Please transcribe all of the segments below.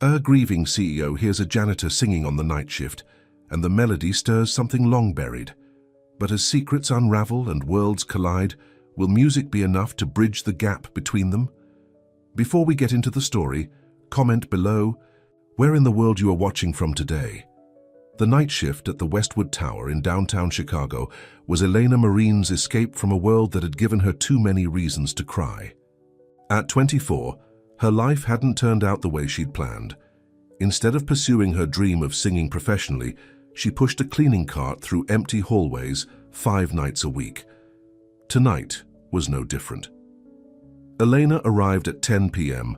A grieving CEO hears a janitor singing on the night shift, and the melody stirs something long buried. But as secrets unravel and worlds collide, will music be enough to bridge the gap between them? Before we get into the story, comment below where in the world you are watching from today. The night shift at the Westwood Tower in downtown Chicago was Elena Marine's escape from a world that had given her too many reasons to cry. At 24, her life hadn't turned out the way she'd planned. Instead of pursuing her dream of singing professionally, she pushed a cleaning cart through empty hallways 5 nights a week. Tonight was no different. Elena arrived at 10 p.m.,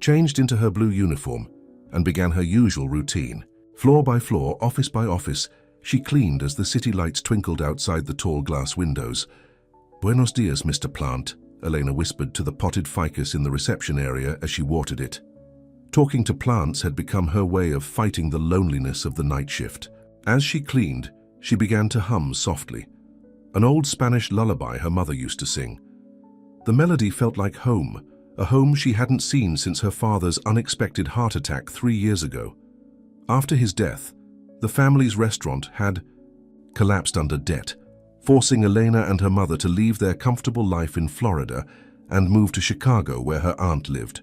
changed into her blue uniform, and began her usual routine. Floor by floor, office by office, she cleaned as the city lights twinkled outside the tall glass windows. "Buenos dias, Mr. Plant," Elena whispered to the potted ficus in the reception area as she watered it. Talking to plants had become her way of fighting the loneliness of the night shift. As she cleaned, she began to hum softly, an old Spanish lullaby her mother used to sing. The melody felt like home, a home she hadn't seen since her father's unexpected heart attack 3 years ago. After his death, the family's restaurant had collapsed under debt, forcing Elena and her mother to leave their comfortable life in Florida and move to Chicago where her aunt lived.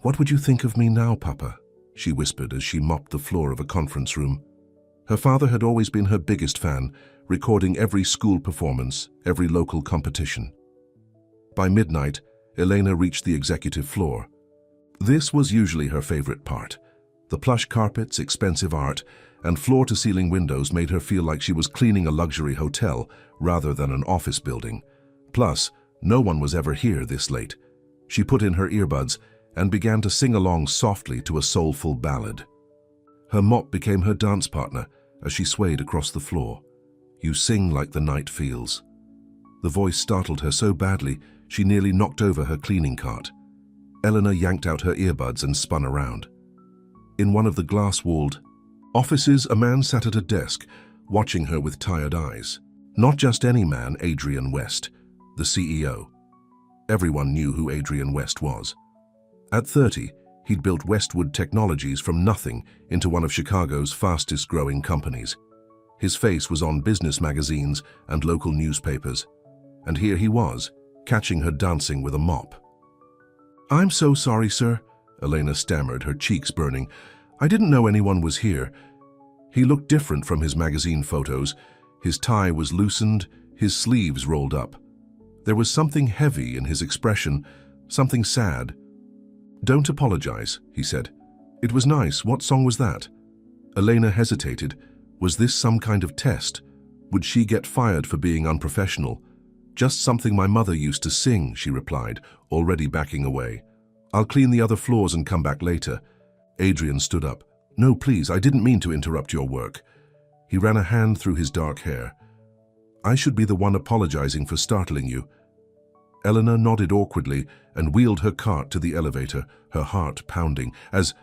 "What would you think of me now, Papa?" she whispered as she mopped the floor of a conference room. Her father had always been her biggest fan, recording every school performance, every local competition. By midnight, Elena reached the executive floor. This was usually her favorite part. The plush carpets, expensive art, and floor-to-ceiling windows made her feel like she was cleaning a luxury hotel rather than an office building. Plus, no one was ever here this late. She put in her earbuds and began to sing along softly to a soulful ballad. Her mop became her dance partner as she swayed across the floor. "You sing like the night feels." The voice startled her so badly she nearly knocked over her cleaning cart. Eleanor yanked out her earbuds and spun around. In one of the glass-walled offices, a man sat at a desk, watching her with tired eyes. Not just any man, Adrian West, the CEO. Everyone knew who Adrian West was. At 30, he'd built Westwood Technologies from nothing into one of Chicago's fastest-growing companies. His face was on business magazines and local newspapers. And here he was, catching her dancing with a mop. "I'm so sorry, sir," Elena stammered, her cheeks burning. "I didn't know anyone was here." He looked different from his magazine photos. His tie was loosened, his sleeves rolled up. There was something heavy in his expression, something sad. "Don't apologize," he said. "It was nice. What song was that?" Elena hesitated. Was this some kind of test? Would she get fired for being unprofessional? "Just something my mother used to sing," she replied, already backing away. "I'll clean the other floors and come back later." Adrian stood up. "No, please, I didn't mean to interrupt your work." He ran a hand through his dark hair. "I should be the one apologizing for startling you." Eleanor nodded awkwardly and wheeled her cart to the elevator, her heart pounding. As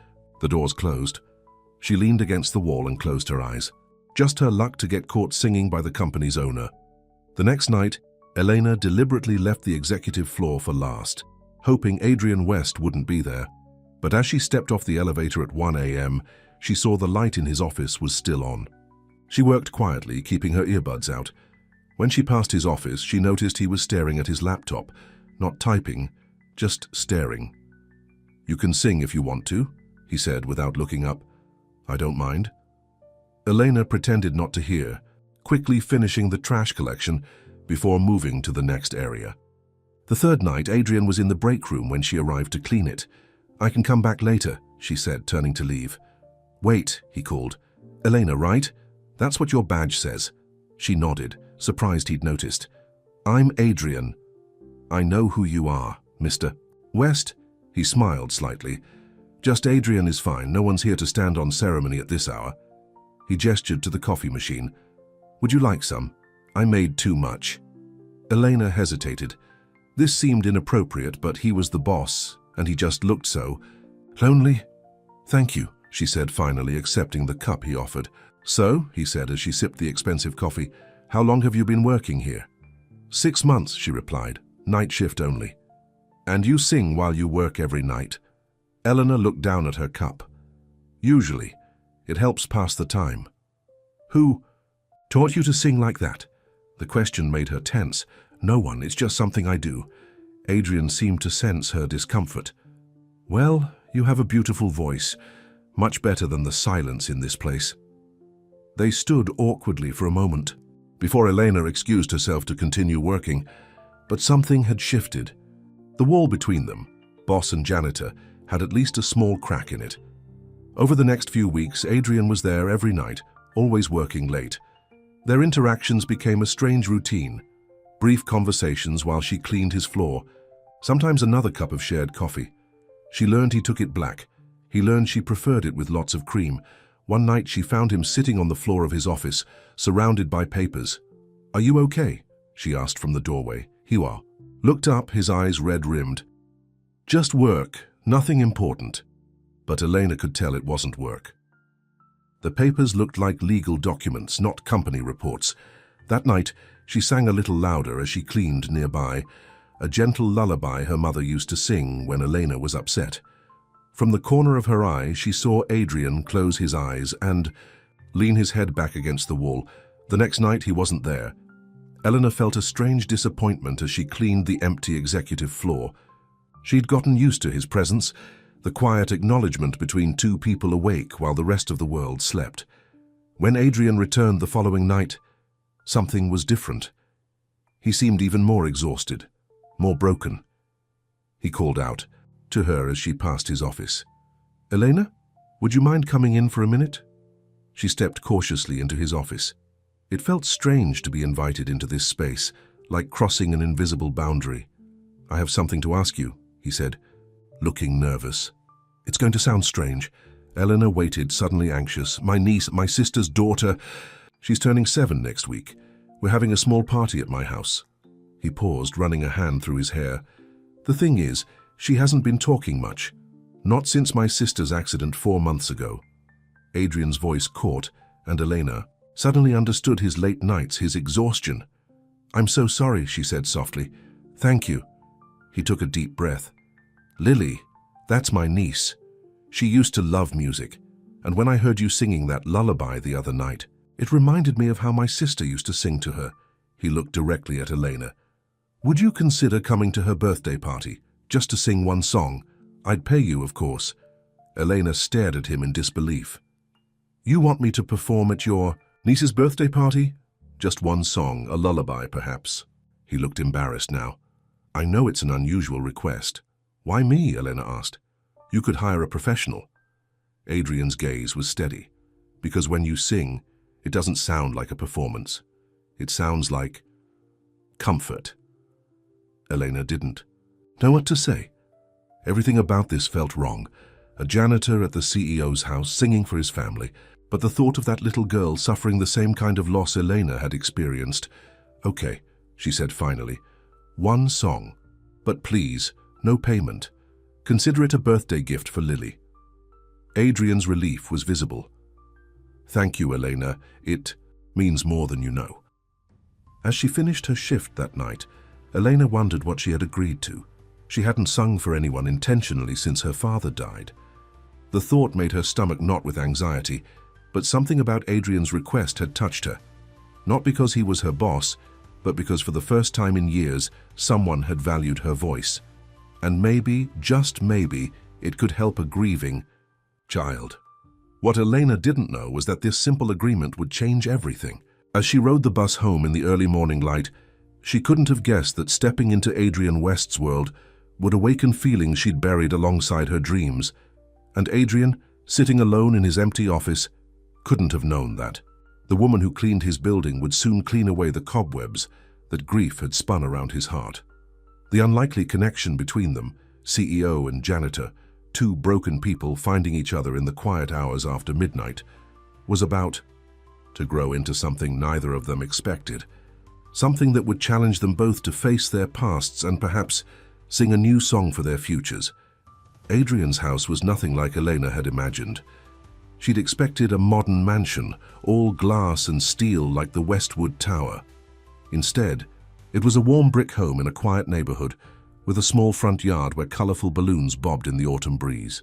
the doors closed, she leaned against the wall and closed her eyes. Just her luck to get caught singing by the company's owner. The next night, Elena deliberately left the executive floor for last, hoping Adrian West wouldn't be there. But as she stepped off the elevator at 1 a.m., she saw the light in his office was still on. She worked quietly, keeping her earbuds out. When she passed his office, she noticed he was staring at his laptop, not typing, just staring. "You can sing if you want to," he said without looking up. "I don't mind." Elena pretended not to hear, quickly finishing the trash collection before moving to the next area. The third night, Adrian was in the break room when she arrived to clean it. "I can come back later," she said, turning to leave. "Wait," he called. "Elena, right? That's what your badge says." She nodded, surprised he'd noticed. "I'm Adrian." "I know who you are, Mr. West." He smiled slightly. "Just Adrian is fine. No one's here to stand on ceremony at this hour." He gestured to the coffee machine. "Would you like some? I made too much." Elena hesitated. This seemed inappropriate, but he was the boss, and he just looked so lonely. "Thank you," she said, finally accepting the cup he offered. "So," he said as she sipped the expensive coffee, "how long have you been working here?" 6 months, she replied. "Night shift only." "And you sing while you work every night?" Eleanor looked down at her cup. Usually, it helps pass the time. Who taught you to sing like that? The question made her tense. No one, it's just something I do. Adrian seemed to sense her discomfort. Well, you have a beautiful voice, much better than the silence in this place. They stood awkwardly for a moment, before Elena excused herself to continue working, but something had shifted. The wall between them, boss and janitor, had at least a small crack in it. Over the next few weeks, Adrian was there every night, always working late. Their interactions became a strange routine. Brief conversations while she cleaned his floor, sometimes another cup of shared coffee. She learned he took it black. He learned she preferred it with lots of cream. One night she found him sitting on the floor of his office, surrounded by papers. "Are you okay?" she asked from the doorway. He looked up, his eyes red-rimmed. "Just work, nothing important." But Elena could tell it wasn't work. The papers looked like legal documents, not company reports. That night, she sang a little louder as she cleaned nearby, a gentle lullaby her mother used to sing when Elena was upset. From the corner of her eye, she saw Adrian close his eyes and lean his head back against the wall. The next night, he wasn't there. Elena felt a strange disappointment as she cleaned the empty executive floor. She'd gotten used to his presence, the quiet acknowledgement between two people awake while the rest of the world slept. When Adrian returned the following night, something was different. He seemed even more exhausted, more broken. He called out to her as she passed his office. "Elena, would you mind coming in for a minute?" She stepped cautiously into his office. It felt strange to be invited into this space, like crossing an invisible boundary. "I have something to ask you," he said, looking nervous. "It's going to sound strange." Elena waited, suddenly anxious. "My niece, my sister's daughter, she's turning 7 next week. We're having a small party at my house." He paused, running a hand through his hair. "The thing is, she hasn't been talking much. Not since my sister's accident 4 months ago." Adrian's voice caught, and Elena suddenly understood his late nights, his exhaustion. "I'm so sorry," she said softly. "Thank you." He took a deep breath. "Lily, that's my niece. She used to love music, and when I heard you singing that lullaby the other night, it reminded me of how my sister used to sing to her." He looked directly at Elena. "Would you consider coming to her birthday party, just to sing one song? I'd pay you, of course." Elena stared at him in disbelief. "You want me to perform at your niece's birthday party? Just one song, a lullaby, perhaps." He looked embarrassed now. "I know it's an unusual request." "Why me?" Elena asked. "You could hire a professional." Adrian's gaze was steady. "Because when you sing, it doesn't sound like a performance. It sounds like comfort." Elena didn't know what to say. Everything about this felt wrong. A janitor at the CEO's house singing for his family, but the thought of that little girl suffering the same kind of loss Elena had experienced. "Okay," she said finally. "One song. But please, no payment. Consider it a birthday gift for Lily." Adrian's relief was visible. "Thank you, Elena. It means more than you know." As she finished her shift that night, Elena wondered what she had agreed to. She hadn't sung for anyone intentionally since her father died. The thought made her stomach knot with anxiety, but something about Adrian's request had touched her. Not because he was her boss, but because for the first time in years, someone had valued her voice. And maybe, just maybe, it could help a grieving child. What Elena didn't know was that this simple agreement would change everything. As she rode the bus home in the early morning light, she couldn't have guessed that stepping into Adrian West's world would awaken feelings she'd buried alongside her dreams. And Adrian, sitting alone in his empty office, couldn't have known that. The woman who cleaned his building would soon clean away the cobwebs that grief had spun around his heart. The unlikely connection between them, CEO and janitor, two broken people finding each other in the quiet hours after midnight, was about to grow into something neither of them expected. Something that would challenge them both to face their pasts and perhaps sing a new song for their futures. Adrian's house was nothing like Elena had imagined. She'd expected a modern mansion, all glass and steel like the Westwood Tower. Instead, it was a warm brick home in a quiet neighborhood with a small front yard where colorful balloons bobbed in the autumn breeze.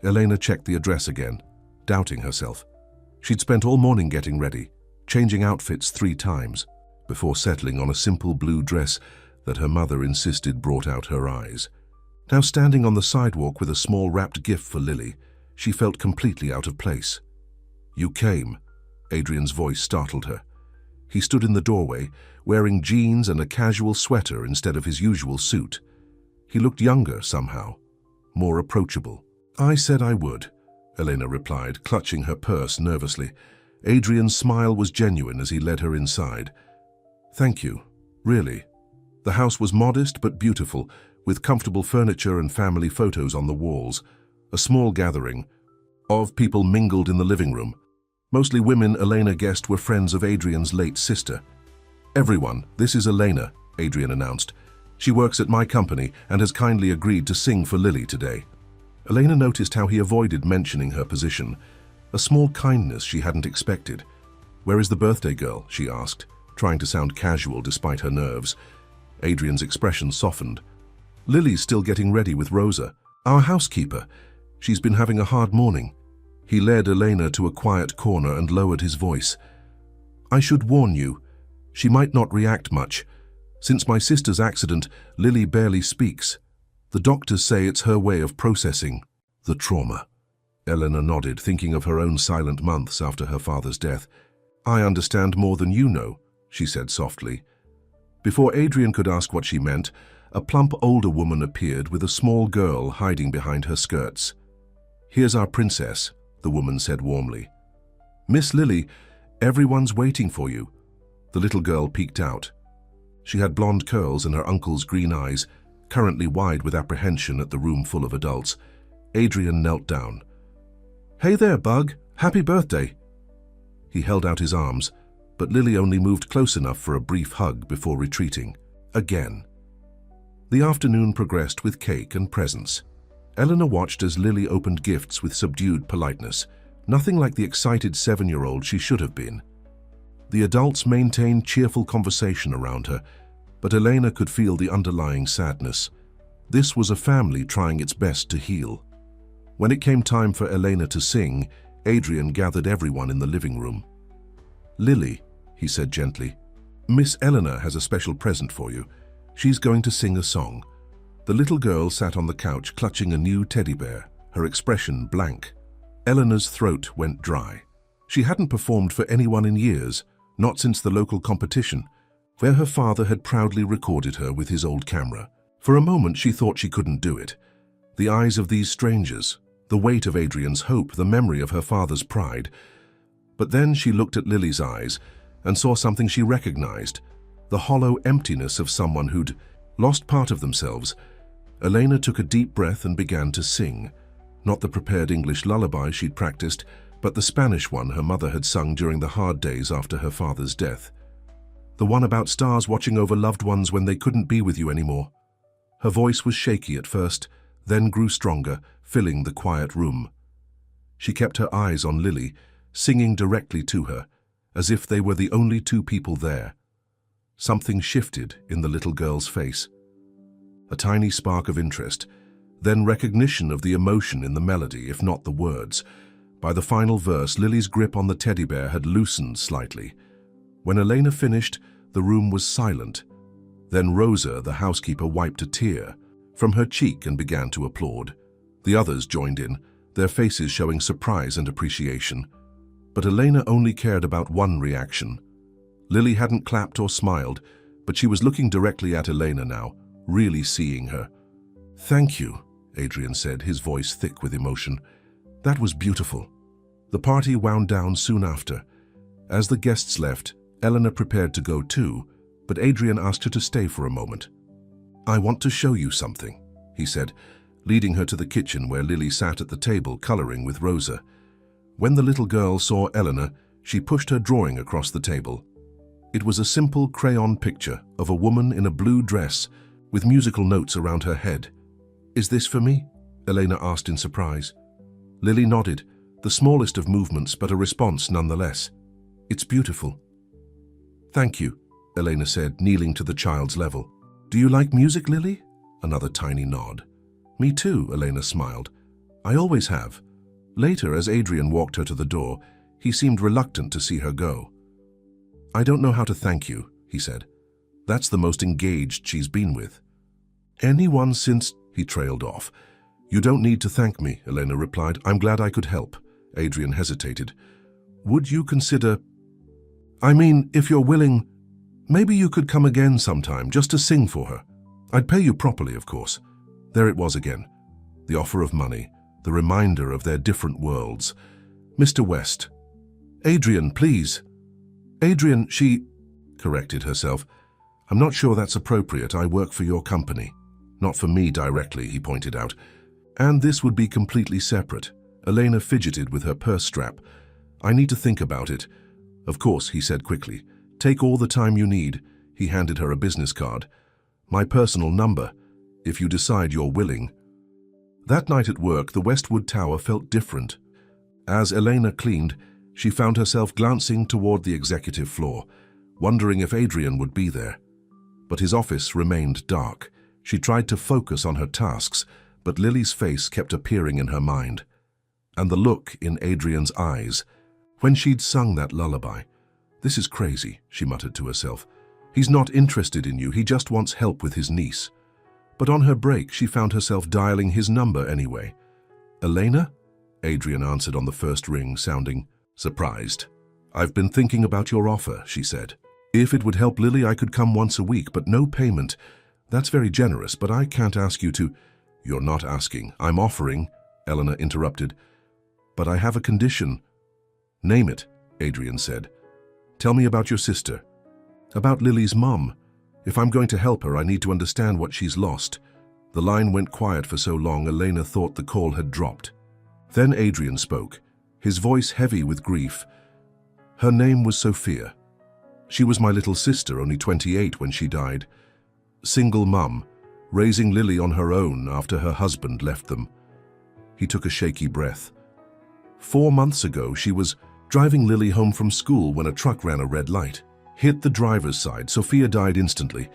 Elena checked the address again. doubting herself. She'd spent all morning getting ready, changing outfits 3 times, before settling on a simple blue dress that her mother insisted brought out her eyes. Now standing on the sidewalk with a small wrapped gift for Lily, she felt completely out of place. "You came," Adrian's voice startled her. He stood in the doorway, wearing jeans and a casual sweater instead of his usual suit. He looked younger somehow, more approachable. "I said I would," Elena replied, clutching her purse nervously. Adrian's smile was genuine as he led her inside. "Thank you, really." The house was modest but beautiful, with comfortable furniture and family photos on the walls. A small gathering of people mingled in the living room. Mostly women Elena guessed were friends of Adrian's late sister. "Everyone, this is Elena," Adrian announced. "She works at my company and has kindly agreed to sing for Lily today." Elena noticed how he avoided mentioning her position, a small kindness she hadn't expected. "Where is the birthday girl?" she asked, trying to sound casual despite her nerves. Adrian's expression softened. "Lily's still getting ready with Rosa, our housekeeper. She's been having a hard morning." He led Elena to a quiet corner and lowered his voice. "I should warn you, she might not react much. Since my sister's accident, Lily barely speaks. The doctors say it's her way of processing the trauma." Elena nodded, thinking of her own silent months after her father's death. "I understand more than you know," she said softly. Before Adrian could ask what she meant, a plump older woman appeared with a small girl hiding behind her skirts. "Here's our princess," the woman said warmly. "Miss Lily, everyone's waiting for you." The little girl peeked out. She had blonde curls and her uncle's green eyes, currently wide with apprehension at the room full of adults. Adrian knelt down. "Hey there, Bug. Happy birthday." He held out his arms, but Lily only moved close enough for a brief hug before retreating. Again. The afternoon progressed with cake and presents. Eleanor watched as Lily opened gifts with subdued politeness, nothing like the excited 7-year-old she should have been. The adults maintained cheerful conversation around her, but Elena could feel the underlying sadness. This was a family trying its best to heal. When it came time for Elena to sing, Adrian gathered everyone in the living room. "Lily," he said gently, "Miss Eleanor has a special present for you. She's going to sing a song." The little girl sat on the couch clutching a new teddy bear, her expression blank. Eleanor's throat went dry. She hadn't performed for anyone in years, not since the local competition, where her father had proudly recorded her with his old camera. For a moment she thought she couldn't do it. The eyes of these strangers, the weight of Adrian's hope, the memory of her father's pride. But then she looked at Lily's eyes and saw something she recognized, the hollow emptiness of someone who'd lost part of themselves. Elena took a deep breath and began to sing, not the prepared English lullaby she'd practiced, but the Spanish one her mother had sung during the hard days after her father's death. The one about stars watching over loved ones when they couldn't be with you anymore. Her voice was shaky at first, then grew stronger, filling the quiet room. She kept her eyes on Lily, singing directly to her, as if they were the only 2 people there. Something shifted in the little girl's face. A tiny spark of interest, then recognition of the emotion in the melody, if not the words. By the final verse, Lily's grip on the teddy bear had loosened slightly. When Elena finished, the room was silent. Then Rosa, the housekeeper, wiped a tear from her cheek and began to applaud. The others joined in, their faces showing surprise and appreciation. But Elena only cared about one reaction. Lily hadn't clapped or smiled, but she was looking directly at Elena now, really seeing her. "Thank you," Adrian said, his voice thick with emotion. "That was beautiful." The party wound down soon after. As the guests left, Eleanor prepared to go too, but Adrian asked her to stay for a moment. "I want to show you something," he said, leading her to the kitchen where Lily sat at the table coloring with Rosa. When the little girl saw Eleanor, she pushed her drawing across the table. It was a simple crayon picture of a woman in a blue dress with musical notes around her head. "Is this for me?" Elena asked in surprise. Lily nodded, the smallest of movements but a response nonetheless. "It's beautiful." "Thank you," Elena said, kneeling to the child's level. "Do you like music, Lily?" Another tiny nod. "Me too," Elena smiled. "I always have. Later, as Adrian walked her to the door, he seemed reluctant to see her go. "I don't know how to thank you," he said. "That's the most engaged she's been with." "Anyone since—" he trailed off. "You don't need to thank me," Elena replied. "I'm glad I could help." Adrian hesitated. "Would you consider— I mean, if you're willing, maybe you could come again sometime, just to sing for her. I'd pay you properly, of course." There it was again. The offer of money, the reminder of their different worlds. "Mr. West." "Adrian, please." "Adrian," she corrected herself. "I'm not sure that's appropriate. I work for your company." "Not for me directly," he pointed out. "And this would be completely separate." Elena fidgeted with her purse strap. "I need to think about it." "Of course," he said quickly. "Take all the time you need." He handed her a business card. "My personal number, if you decide you're willing." That night at work, the Westwood Tower felt different. As Elena cleaned, she found herself glancing toward the executive floor, wondering if Adrian would be there. But his office remained dark. She tried to focus on her tasks, but Lily's face kept appearing in her mind. And the look in Adrian's eyes, when she'd sung that lullaby. "This is crazy," she muttered to herself. "He's not interested in you, he just wants help with his niece." But on her break, she found herself dialing his number anyway. "Elena?" Adrian answered on the first ring, sounding surprised. "I've been thinking about your offer," she said. "If it would help Lily, I could come once a week, but no payment. That's very generous, but I can't ask you to—" "You're not asking. I'm offering," Elena interrupted. "But I have a condition." "Name it," Adrian said. "Tell me about your sister." "About Lily's mum. If I'm going to help her, I need to understand what she's lost." The line went quiet for so long, Elena thought the call had dropped. Then Adrian spoke, his voice heavy with grief. "Her name was Sophia. She was my little sister, only 28 when she died. Single mum, raising Lily on her own after her husband left them." He took a shaky breath. 4 months ago, she was driving Lily home from school when a truck ran a red light. Hit the driver's side. Sophia died instantly.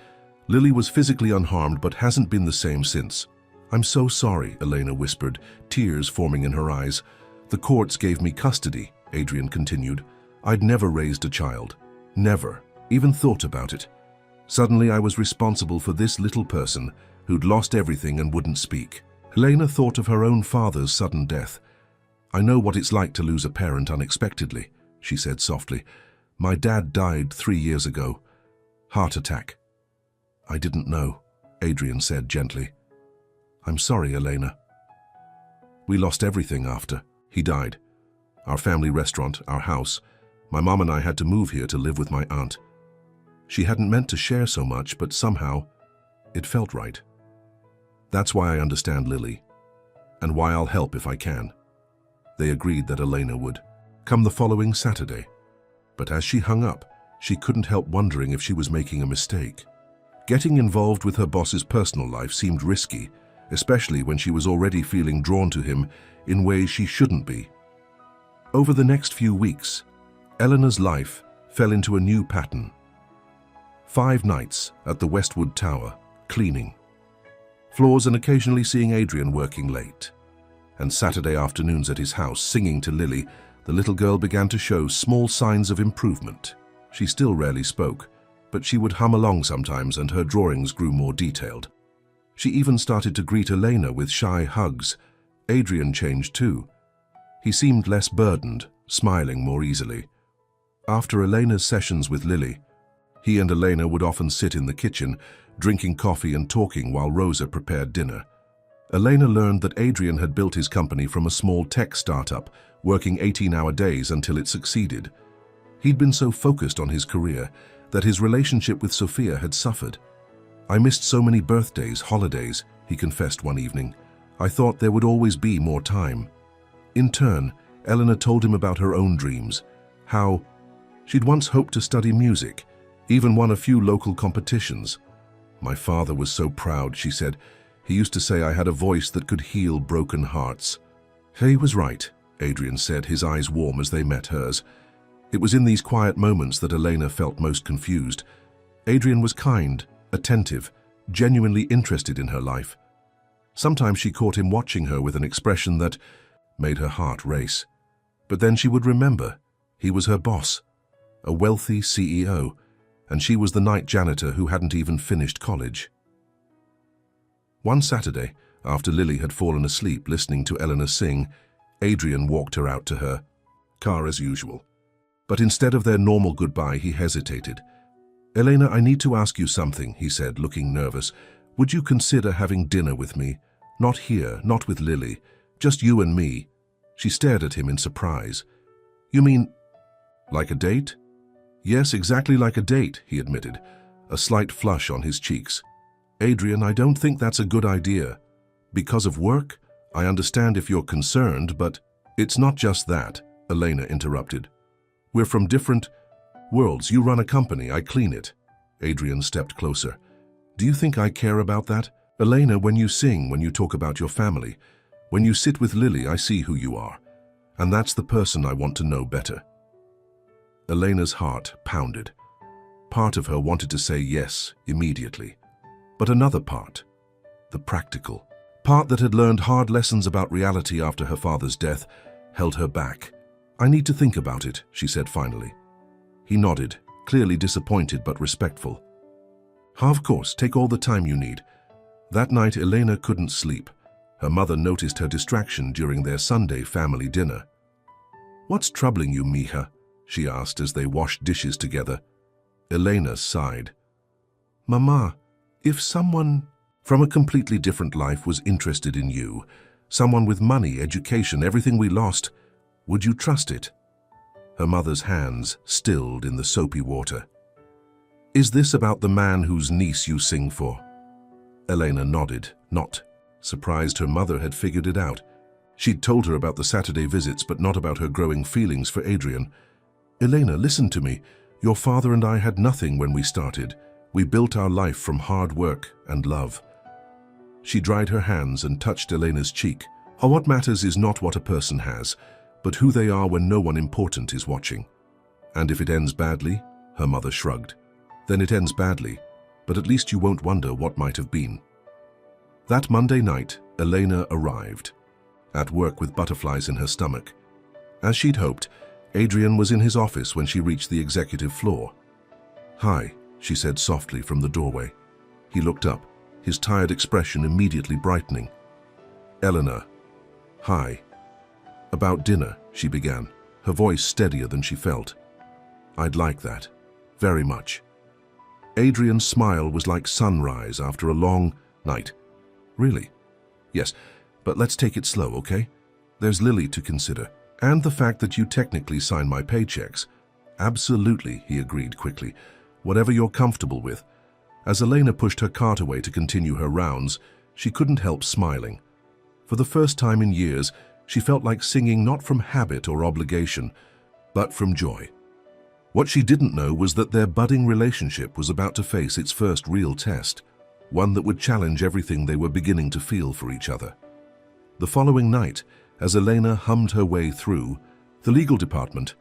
Lily was physically unharmed but hasn't been the same since. "I'm so sorry," Elena whispered, tears forming in her eyes. "The courts gave me custody," Adrian continued. "I'd never raised a child. Never. Even thought about it. Suddenly I was responsible for this little person who'd lost everything and wouldn't speak." Elena thought of her own father's sudden death. "I know what it's like to lose a parent unexpectedly," she said softly. "My dad died 3 years ago. Heart attack." "I didn't know," Adrian said gently. "I'm sorry, Elena." "We lost everything after. He died. Our family restaurant, our house. My mom and I had to move here to live with my aunt. She hadn't meant to share so much, but somehow it felt right. That's why I understand Lily, and why I'll help if I can." They agreed that Elena would come the following Saturday. But as she hung up, she couldn't help wondering if she was making a mistake. Getting involved with her boss's personal life seemed risky, especially when she was already feeling drawn to him in ways she shouldn't be. Over the next few weeks, Eleanor's life fell into a new pattern. 5 nights at the Westwood Tower, cleaning floors and occasionally seeing Adrian working late. And Saturday afternoons at his house, singing to Lily, the little girl began to show small signs of improvement. She still rarely spoke, but she would hum along sometimes and her drawings grew more detailed. She even started to greet Elena with shy hugs. Adrian changed too. He seemed less burdened, smiling more easily. After Elena's sessions with Lily, he and Elena would often sit in the kitchen, drinking coffee and talking while Rosa prepared dinner. Elena learned that Adrian had built his company from a small tech startup, working 18-hour days until it succeeded. He'd been so focused on his career that his relationship with Sophia had suffered. "I missed so many birthdays, holidays," he confessed one evening. "I thought there would always be more time." In turn, Eleanor told him about her own dreams, how she'd once hoped to study music, even won a few local competitions. "My father was so proud," she said. "He used to say I had a voice that could heal broken hearts." "He was right," Adrian said, his eyes warm as they met hers. It was in these quiet moments that Elena felt most confused. Adrian was kind, attentive, genuinely interested in her life. Sometimes she caught him watching her with an expression that made her heart race. But then she would remember. He was her boss, a wealthy CEO, and she was the night janitor who hadn't even finished college. One Saturday, after Lily had fallen asleep listening to Eleanor sing, Adrian walked her out to her car as usual. But instead of their normal goodbye, he hesitated. "Elena, I need to ask you something," he said, looking nervous. "Would you consider having dinner with me? Not here, not with Lily, just you and me." She stared at him in surprise. "You mean, like a date?" "Yes, exactly like a date," he admitted, a slight flush on his cheeks. "Adrian, I don't think that's a good idea. Because of work? I understand if you're concerned, but..." "It's not just that," Elena interrupted. "We're from different worlds. You run a company, I clean it." Adrian stepped closer. "Do you think I care about that? Elena, when you sing, when you talk about your family, when you sit with Lily, I see who you are. And that's the person I want to know better." Elena's heart pounded. Part of her wanted to say yes immediately. But another part, the practical part that had learned hard lessons about reality after her father's death, held her back. "I need to think about it," she said finally. He nodded, clearly disappointed but respectful. "Of course, take all the time you need." That night, Elena couldn't sleep. Her mother noticed her distraction during their Sunday family dinner. "What's troubling you, mija?" she asked as they washed dishes together. Elena sighed. "Mama, if someone from a completely different life was interested in you, someone with money, education, everything we lost, would you trust it?" Her mother's hands stilled in the soapy water. "Is this about the man whose niece you sing for?" Elena nodded, not surprised her mother had figured it out. She'd told her about the Saturday visits, but not about her growing feelings for Adrian. "Elena, listen to me. Your father and I had nothing when we started. We built our life from hard work and love." She dried her hands and touched Elena's cheek. "What matters is not what a person has, but who they are when no one important is watching. And if it ends badly," her mother shrugged, "then it ends badly, but at least you won't wonder what might have been." That Monday night, Elena arrived, at work with butterflies in her stomach. As she'd hoped, Adrian was in his office when she reached the executive floor. "Hi," she said softly from the doorway. He looked up, his tired expression immediately brightening. "Eleanor." "Hi." "About dinner," she began, her voice steadier than she felt. "I'd like that. Very much." Adrian's smile was like sunrise after a long night. "Really?" "Yes, but let's take it slow, okay? There's Lily to consider, and the fact that you technically sign my paychecks." "Absolutely," he agreed quickly. "Whatever you're comfortable with." As Elena pushed her cart away to continue her rounds, she couldn't help smiling. For the first time in years, she felt like singing not from habit or obligation, but from joy. What she didn't know was that their budding relationship was about to face its first real test, one that would challenge everything they were beginning to feel for each other. The following night, as Elena hummed her way through the legal department,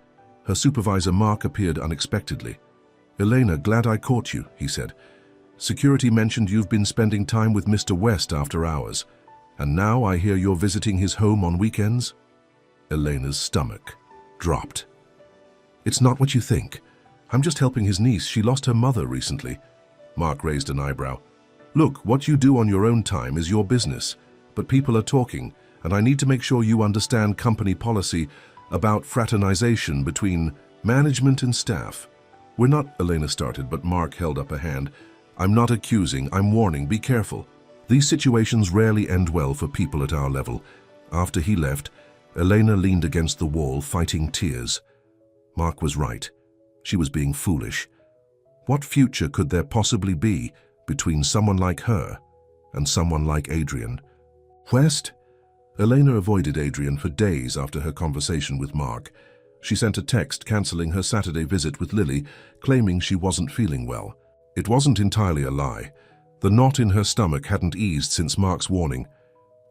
her supervisor Mark appeared unexpectedly. "Elena, glad I caught you," he said. "Security mentioned you've been spending time with Mr. West after hours, and now I hear you're visiting his home on weekends?" Elena's stomach dropped. "It's not what you think. I'm just helping his niece. She lost her mother recently." Mark raised an eyebrow. "Look, what you do on your own time is your business, but people are talking, and I need to make sure you understand company policy about fraternization between management and staff." "We're not," Elena started, but Mark held up a hand. "I'm not accusing, I'm warning, be careful. These situations rarely end well for people at our level." After he left, Elena leaned against the wall, fighting tears. Mark was right. She was being foolish. What future could there possibly be between someone like her and someone like Adrian? "West?" Elena avoided Adrian for days after her conversation with Mark. She sent a text cancelling her Saturday visit with Lily, claiming she wasn't feeling well. It wasn't entirely a lie. The knot in her stomach hadn't eased since Mark's warning.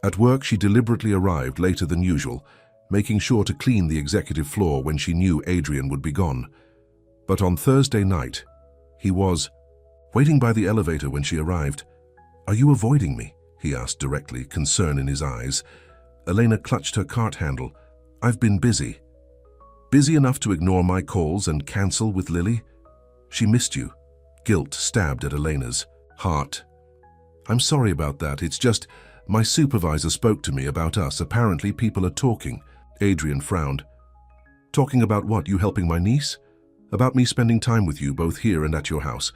At work, she deliberately arrived later than usual, making sure to clean the executive floor when she knew Adrian would be gone. But on Thursday night, he was waiting by the elevator when she arrived. "Are you avoiding me?" he asked directly, concern in his eyes. Elena clutched her cart handle. I've been busy. Busy enough to ignore my calls and cancel with Lily? She missed you. Guilt stabbed at Elena's heart. I'm sorry about that. It's just, my supervisor spoke to me about us. Apparently people are talking. Adrian frowned. Talking about what? You helping my niece? About me spending time with you both here and at your house.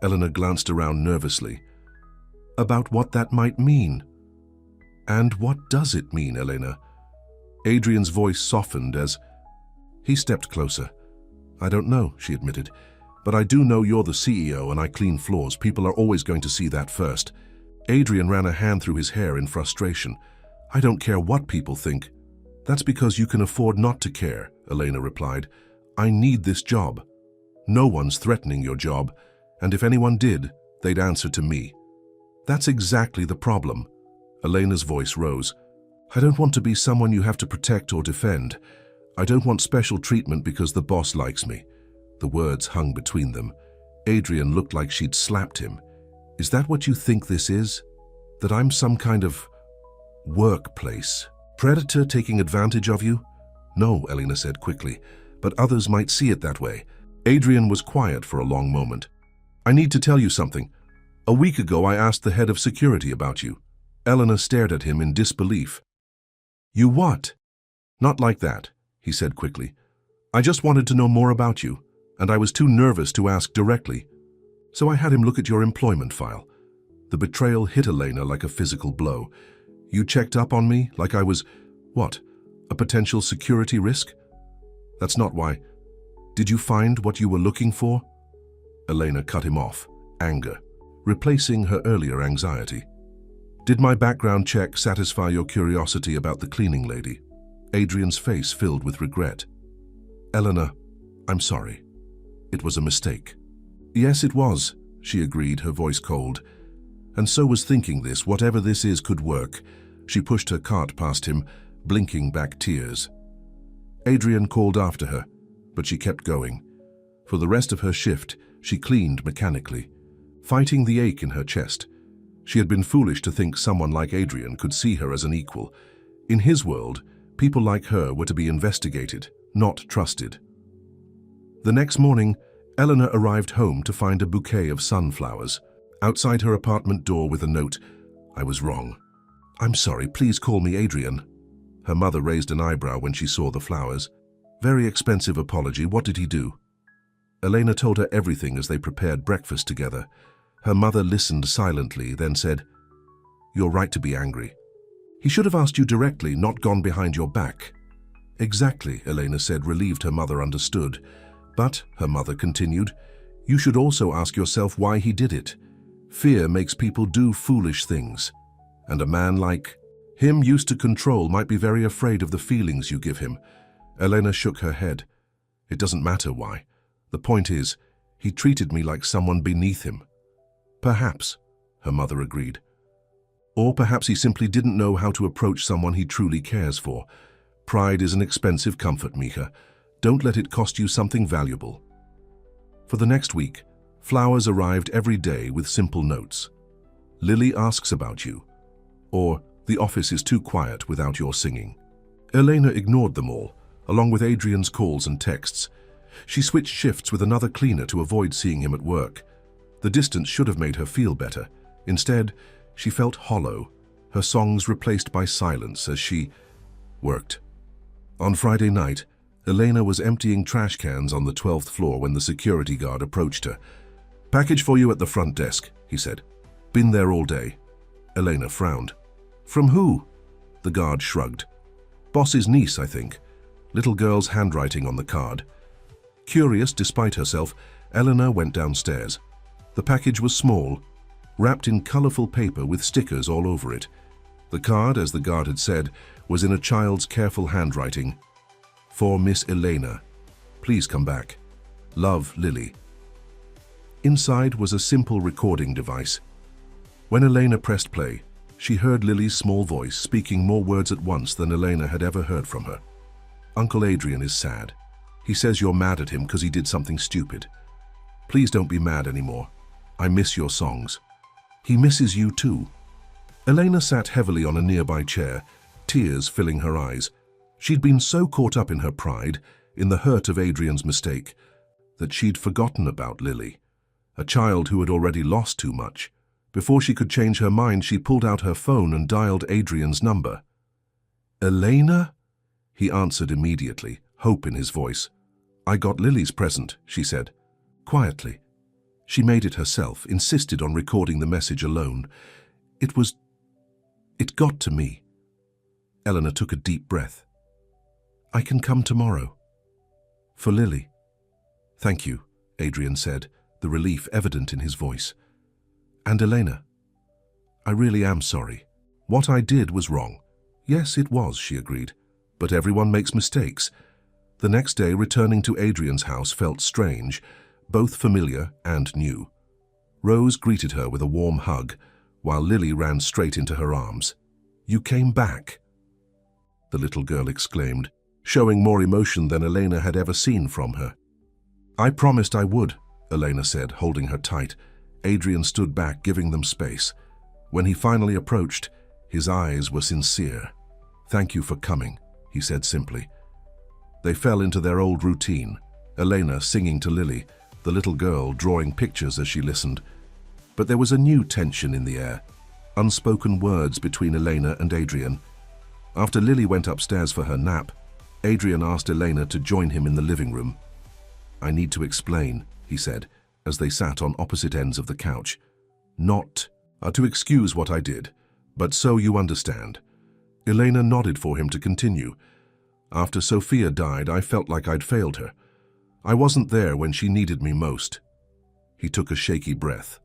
Elena glanced around nervously. About what that might mean. And what does it mean, Elena? Adrian's voice softened as he stepped closer. I don't know, she admitted, but I do know you're the CEO and I clean floors. People are always going to see that first. Adrian ran a hand through his hair in frustration. I don't care what people think. That's because you can afford not to care, Elena replied. I need this job. No one's threatening your job, and if anyone did, they'd answer to me. That's exactly the problem. Elena's voice rose. I don't want to be someone you have to protect or defend. I don't want special treatment because the boss likes me. The words hung between them. Adrian looked like she'd slapped him. Is that what you think this is? That I'm some kind of workplace predator taking advantage of you? No, Elena said quickly, but others might see it that way. Adrian was quiet for a long moment. I need to tell you something. A week ago I asked the head of security about you. Elena stared at him in disbelief. You what? Not like that, he said quickly. I just wanted to know more about you, and I was too nervous to ask directly. So I had him look at your employment file. The betrayal hit Elena like a physical blow. You checked up on me like I was, what, a potential security risk? That's not why. Did you find what you were looking for? Elena cut him off, anger, replacing her earlier anxiety. Did my background check satisfy your curiosity about the cleaning lady? Adrian's face filled with regret. Elena, I'm sorry. It was a mistake. Yes, it was, she agreed, her voice cold. And so was thinking this, whatever this is could work. She pushed her cart past him, blinking back tears. Adrian called after her, but she kept going. For the rest of her shift, she cleaned mechanically, fighting the ache in her chest. She had been foolish to think someone like Adrian could see her as an equal. In his world, people like her were to be investigated, not trusted. The next morning, Eleanor arrived home to find a bouquet of sunflowers. Outside her apartment door with a note, I was wrong. I'm sorry, please call me Adrian. Her mother raised an eyebrow when she saw the flowers. Very expensive apology, what did he do? Elena told her everything as they prepared breakfast together. Her mother listened silently, then said, You're right to be angry. He should have asked you directly, not gone behind your back. Exactly, Elena said, relieved her mother understood. But, her mother continued, you should also ask yourself why he did it. Fear makes people do foolish things. And a man like him, used to control, might be very afraid of the feelings you give him. Elena shook her head. It doesn't matter why. The point is, he treated me like someone beneath him. Perhaps, her mother agreed. Or perhaps he simply didn't know how to approach someone he truly cares for. Pride is an expensive comfort, Mika. Don't let it cost you something valuable. For the next week, flowers arrived every day with simple notes. Lily asks about you. Or, the office is too quiet without your singing. Elena ignored them all, along with Adrian's calls and texts. She switched shifts with another cleaner to avoid seeing him at work. The distance should have made her feel better. Instead, she felt hollow, her songs replaced by silence as she worked. On Friday night, Elena was emptying trash cans on the 12th floor when the security guard approached her. Package for you at the front desk, he said. Been there all day. Elena frowned. From who? The guard shrugged. Boss's niece, I think. Little girl's handwriting on the card. Curious despite herself, Eleanor went downstairs. The package was small, wrapped in colorful paper with stickers all over it. The card, as the guard had said, was in a child's careful handwriting. For Miss Elena. Please come back. Love, Lily. Inside was a simple recording device. When Elena pressed play, she heard Lily's small voice speaking more words at once than Elena had ever heard from her. Uncle Adrian is sad. He says you're mad at him because he did something stupid. Please don't be mad anymore. I miss your songs. He misses you too. Elena sat heavily on a nearby chair, tears filling her eyes. She'd been so caught up in her pride, in the hurt of Adrian's mistake, that she'd forgotten about Lily, a child who had already lost too much. Before she could change her mind, she pulled out her phone and dialed Adrian's number. "Elena?" He answered immediately, hope in his voice. "I got Lily's present," she said, quietly. She made it herself, insisted on recording the message alone. It got to me. Eleanor took a deep breath. "I can come tomorrow. For Lily." "Thank you," Adrian said, the relief evident in his voice. "And Elena, I really am sorry. What I did was wrong." "Yes, it was," she agreed. "But everyone makes mistakes." The next day, returning to Adrian's house felt strange, both familiar and new. Rose greeted her with a warm hug, while Lily ran straight into her arms. "You came back," the little girl exclaimed, showing more emotion than Elena had ever seen from her. "I promised I would," Elena said, holding her tight. Adrian stood back, giving them space. When he finally approached, his eyes were sincere. "Thank you for coming," he said simply. They fell into their old routine, Elena singing to Lily, the little girl drawing pictures as she listened. But there was a new tension in the air, unspoken words between Elena and Adrian. After Lily went upstairs for her nap, Adrian asked Elena to join him in the living room. "I need to explain," he said, as they sat on opposite ends of the couch. "Not to excuse what I did, but so you understand." Elena nodded for him to continue. "After Sophia died, I felt like I'd failed her. I wasn't there when she needed me most." He took a shaky breath.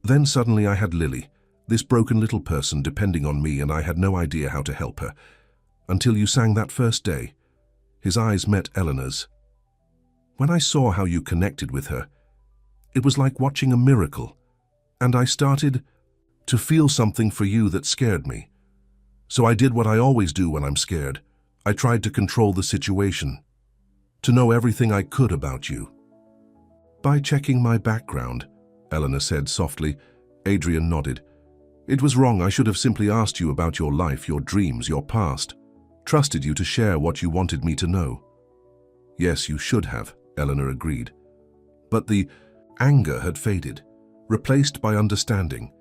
"Then suddenly I had Lily, this broken little person depending on me, and I had no idea how to help her. Until you sang that first day." His eyes met Eleanor's. "When I saw how you connected with her, it was like watching a miracle, and I started to feel something for you that scared me. So I did what I always do when I'm scared. I tried to control the situation, to know everything I could about you." "By checking my background," Eleanor said softly. Adrian nodded. "It was wrong. I should have simply asked you about your life, your dreams, your past. Trusted you to share what you wanted me to know." "Yes, you should have," Eleanor agreed. But the anger had faded, replaced by understanding.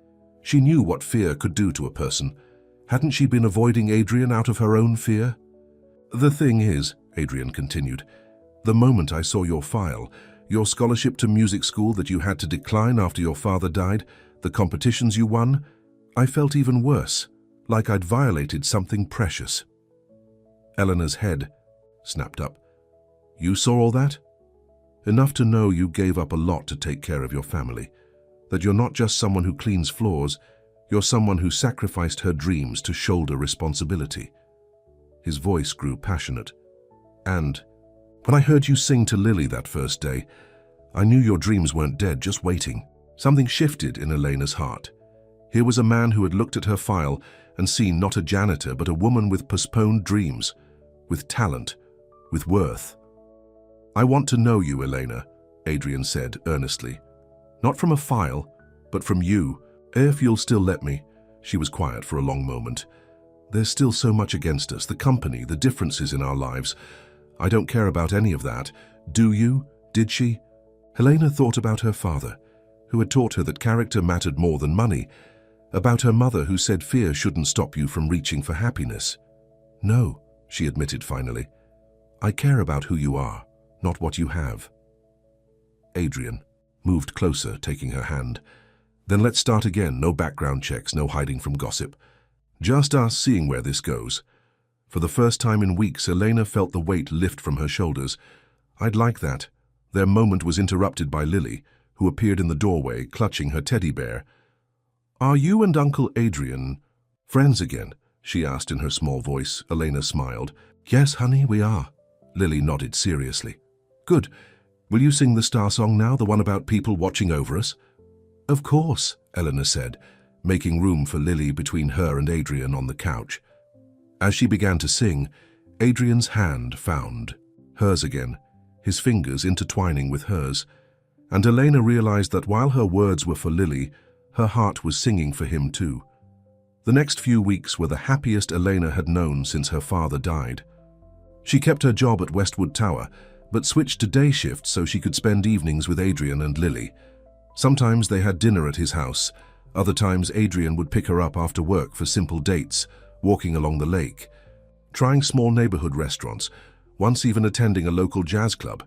She knew what fear could do to a person. Hadn't she been avoiding Adrian out of her own fear? "The thing is," Adrian continued, "the moment I saw your file, your scholarship to music school that you had to decline after your father died, the competitions you won, I felt even worse, like I'd violated something precious." Eleanor's head snapped up. "You saw all that?" "Enough to know you gave up a lot to take care of your family. That you're not just someone who cleans floors, you're someone who sacrificed her dreams to shoulder responsibility." His voice grew passionate. "And when I heard you sing to Lily that first day, I knew your dreams weren't dead, just waiting." Something shifted in Elena's heart. Here was a man who had looked at her file and seen not a janitor, but a woman with postponed dreams, with talent, with worth. "I want to know you, Elena," Adrian said earnestly. "Not from a file, but from you, if you'll still let me." She was quiet for a long moment. "There's still so much against us, the company, the differences in our lives. I don't care about any of that. Do you? Did she?" Helena thought about her father, who had taught her that character mattered more than money, about her mother who said fear shouldn't stop you from reaching for happiness. "No," she admitted finally. "I care about who you are, not what you have." Adrian moved closer, taking her hand. "Then let's start again. No background checks, no hiding from gossip. Just us seeing where this goes." For the first time in weeks, Elena felt the weight lift from her shoulders. "I'd like that." Their moment was interrupted by Lily, who appeared in the doorway, clutching her teddy bear. "Are you and Uncle Adrian friends again?" she asked in her small voice. Elena smiled. "Yes, honey, we are." Lily nodded seriously. "Good. Will you sing the star song now, the one about people watching over us?" "Of course," Eleanor said, making room for Lily between her and Adrian on the couch. As she began to sing, Adrian's hand found hers again, his fingers intertwining with hers, and Elena realized that while her words were for Lily, her heart was singing for him too. The next few weeks were the happiest Elena had known since her father died. She kept her job at Westwood Tower, but switched to day shifts so she could spend evenings with Adrian and Lily. Sometimes they had dinner at his house. Other times Adrian would pick her up after work for simple dates, walking along the lake, trying small neighborhood restaurants, once even attending a local jazz club,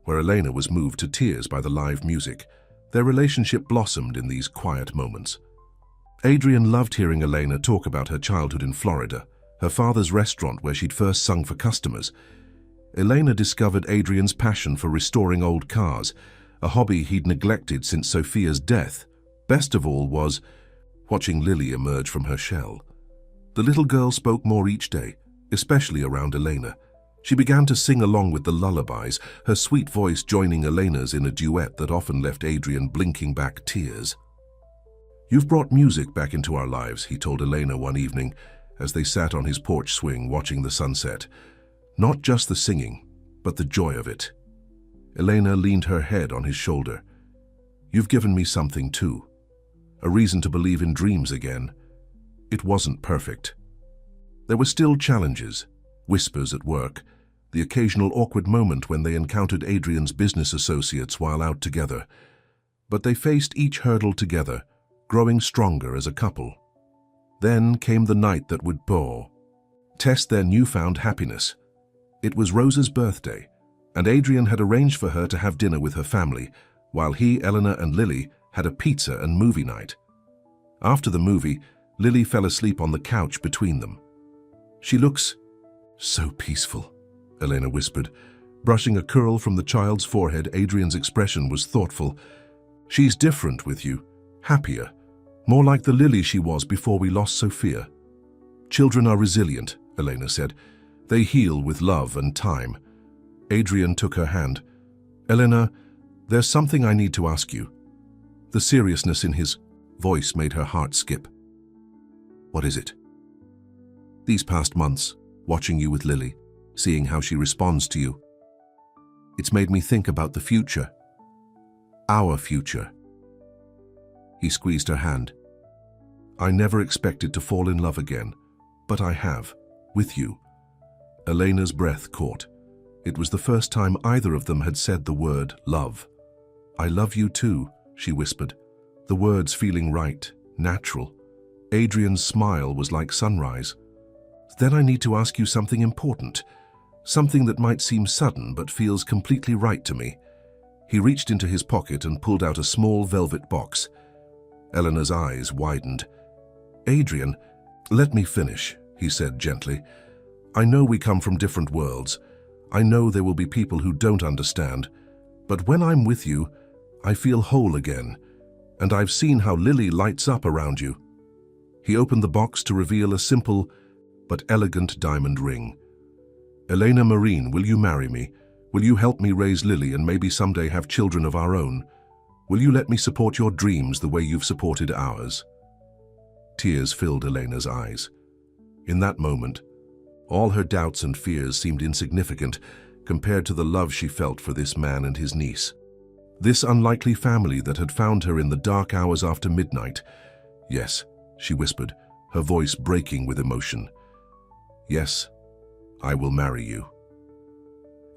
where Elena was moved to tears by the live music. Their relationship blossomed in these quiet moments. Adrian loved hearing Elena talk about her childhood in Florida, her father's restaurant where she'd first sung for customers. Elena discovered Adrian's passion for restoring old cars, a hobby he'd neglected since Sophia's death. Best of all was watching Lily emerge from her shell. The little girl spoke more each day, especially around Elena. She began to sing along with the lullabies, her sweet voice joining Elena's in a duet that often left Adrian blinking back tears. "You've brought music back into our lives," he told Elena one evening as they sat on his porch swing watching the sunset. "Not just the singing, but the joy of it." Elena leaned her head on his shoulder. "You've given me something too, a reason to believe in dreams again." It wasn't perfect. There were still challenges, whispers at work, the occasional awkward moment when they encountered Adrian's business associates while out together. But they faced each hurdle together, growing stronger as a couple. Then came the night that would test their newfound happiness. It was Rosa's birthday, and Adrian had arranged for her to have dinner with her family, while he, Eleanor, and Lily had a pizza and movie night. After the movie, Lily fell asleep on the couch between them. "She looks so peaceful," Elena whispered. Brushing a curl from the child's forehead, Adrian's expression was thoughtful. "She's different with you, happier, more like the Lily she was before we lost Sophia." "Children are resilient," Elena said. "They heal with love and time." Adrian took her hand. "Elena, there's something I need to ask you." The seriousness in his voice made her heart skip. "What is it?" "These past months, watching you with Lily, seeing how she responds to you, it's made me think about the future. Our future." He squeezed her hand. "I never expected to fall in love again, but I have, with you." Elena's breath caught. It was the first time either of them had said the word love. "I love you too," she whispered, the words feeling right, natural. Adrian's smile was like sunrise. "Then I need to ask you something important, something that might seem sudden but feels completely right to me." He reached into his pocket and pulled out a small velvet box. Eleanor's eyes widened. "Adrian, let me finish," he said gently. "I know we come from different worlds. I know there will be people who don't understand. But when I'm with you, I feel whole again. And I've seen how Lily lights up around you." He opened the box to reveal a simple but elegant diamond ring. "Elena Marine, will you marry me? Will you help me raise Lily and maybe someday have children of our own? Will you let me support your dreams the way you've supported ours?" Tears filled Elena's eyes. In that moment, all her doubts and fears seemed insignificant compared to the love she felt for this man and his niece. This unlikely family that had found her in the dark hours after midnight. "Yes," she whispered, her voice breaking with emotion. "Yes, I will marry you."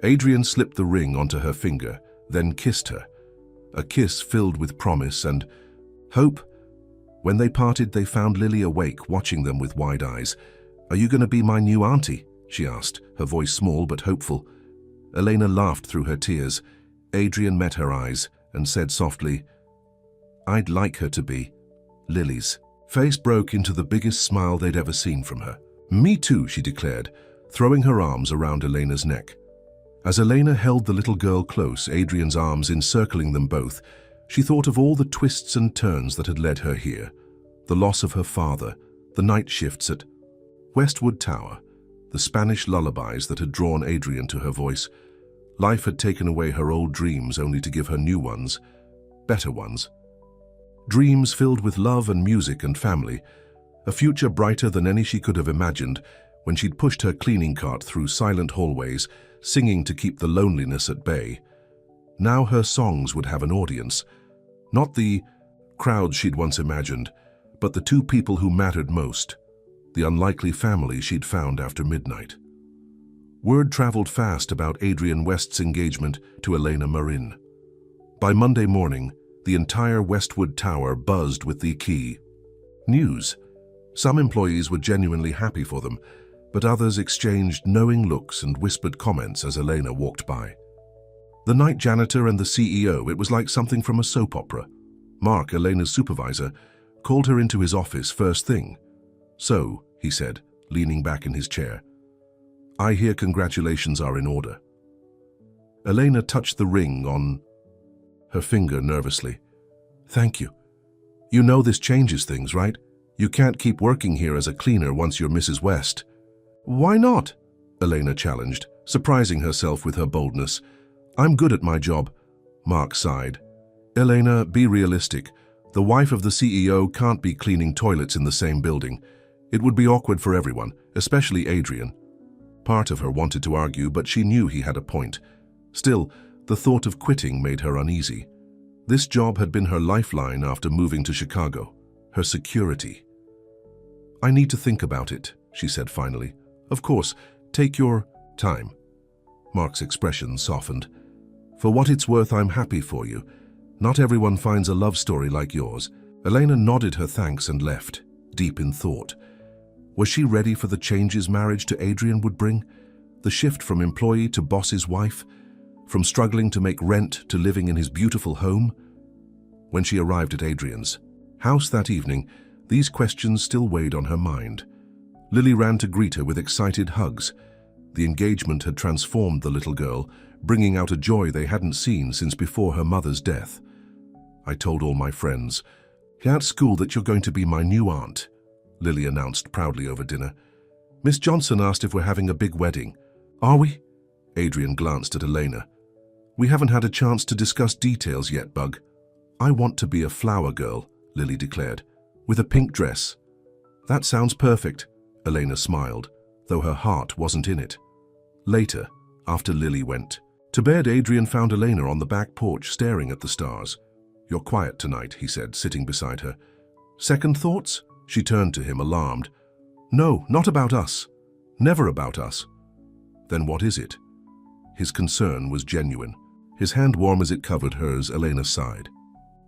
Adrian slipped the ring onto her finger, then kissed her. A kiss filled with promise and hope. When they parted, they found Lily awake, watching them with wide eyes. "Are you going to be my new auntie?" she asked, her voice small but hopeful. Elena laughed through her tears. Adrian met her eyes and said softly, "I'd like her to be." Lily's face broke into the biggest smile they'd ever seen from her. "Me too," she declared, throwing her arms around Elena's neck. As Elena held the little girl close, Adrian's arms encircling them both, she thought of all the twists and turns that had led her here. The loss of her father, the night shifts at Westwood Tower, the Spanish lullabies that had drawn Adrian to her voice. Life had taken away her old dreams only to give her new ones, better ones. Dreams filled with love and music and family, a future brighter than any she could have imagined when she'd pushed her cleaning cart through silent hallways, singing to keep the loneliness at bay. Now her songs would have an audience, not the crowds she'd once imagined, but the two people who mattered most, the unlikely family she'd found after midnight. Word traveled fast about Adrian West's engagement to Elena Marin. By Monday morning, the entire Westwood Tower buzzed with the key news. Some employees were genuinely happy for them, but others exchanged knowing looks and whispered comments as Elena walked by. The night janitor and the CEO, it was like something from a soap opera. Mark, Elena's supervisor, called her into his office first thing. "So," he said, leaning back in his chair, "I hear congratulations are in order." Elena touched the ring on her finger nervously. "Thank you. You know this changes things, right? You can't keep working here as a cleaner once you're Mrs. West." "Why not?" Elena challenged, surprising herself with her boldness. "I'm good at my job." Mark sighed. "Elena, be realistic. The wife of the CEO can't be cleaning toilets in the same building. It would be awkward for everyone, especially Adrian." Part of her wanted to argue, but she knew he had a point. Still, the thought of quitting made her uneasy. This job had been her lifeline after moving to Chicago, her security. "I need to think about it," she said finally. "Of course, take your time." Mark's expression softened. "For what it's worth, I'm happy for you. Not everyone finds a love story like yours." Elena nodded her thanks and left, deep in thought. Was she ready for the changes marriage to Adrian would bring? The shift from employee to boss's wife? From struggling to make rent to living in his beautiful home? When she arrived at Adrian's house that evening, these questions still weighed on her mind. Lily ran to greet her with excited hugs. The engagement had transformed the little girl, bringing out a joy they hadn't seen since before her mother's death. "I told all my friends at school that you're going to be my new aunt," Lily announced proudly over dinner. "Miss Johnson asked if we're having a big wedding." "Are we?" Adrian glanced at Elena. "We haven't had a chance to discuss details yet, Bug." "I want to be a flower girl," Lily declared, "with a pink dress." "That sounds perfect," Elena smiled, though her heart wasn't in it. Later, after Lily went to bed, Adrian found Elena on the back porch staring at the stars. "You're quiet tonight," he said, sitting beside her. "Second thoughts?" She turned to him, alarmed. "No, not about us. Never about us." "Then what is it?" His concern was genuine. His hand warm as it covered hers, Elena sighed.